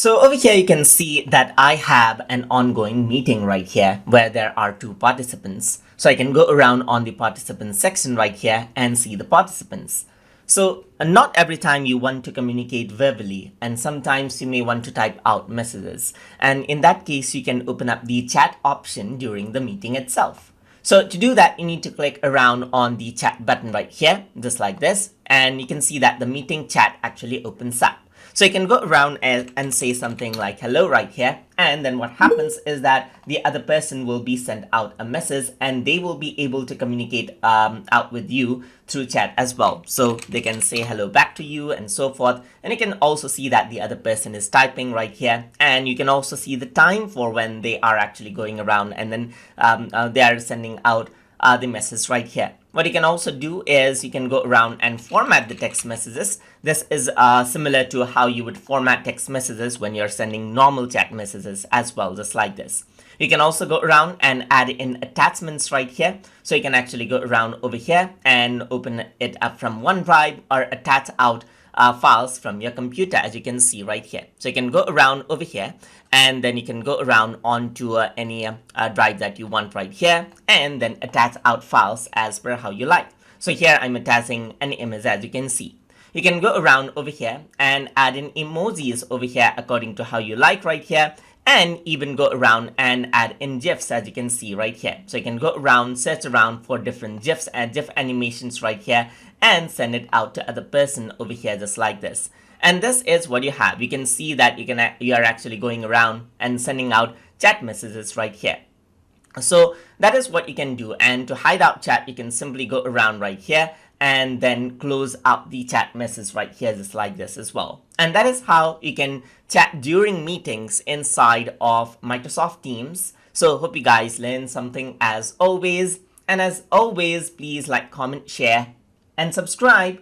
So over here, you can see that I have an ongoing meeting right here where there are two participants. So I can go around on the participants section right here and see the participants. So not every time you want to communicate verbally, and sometimes you may want to type out messages. And in that case, you can open up the chat option during the meeting itself. So to do that, you need to click around on the chat button right here, just like this. And you can see that the meeting chat actually opens up. So you can go around and say something like hello right here. And then what happens is that the other person will be sent out a message and they will be able to communicate out with you through chat as well. So they can say hello back to you and so forth. And you can also see that the other person is typing right here. And you can also see the time for when they are actually going around and then they are sending out the message right here. What you can also do is you can go around and format the text messages. This is similar to how you would format text messages when you're sending normal chat messages as well, just like this. You can also go around and add in attachments right here. So you can actually go around over here and open it up from OneDrive or attach out files from your computer, as you can see right here. So you can go around over here and then you can go around onto any drive that you want right here and then attach out files as per how you like. So here I'm attaching an image, as you can see. You can go around over here and add in emojis over here according to how you like right here, and even go around and add in GIFs, as you can see right here. So you can go around, search around for different GIFs and GIF animations right here and send it out to other person over here, just like this. And this is what you have. You can see that you are actually going around and sending out chat messages right here. So that is what you can do. And to hide out chat, you can simply go around right here and then close out the chat message right here, just like this as well. And that is how you can chat during meetings inside of Microsoft Teams. So hope you guys learned something as always. And as always, please like, comment, share, and subscribe.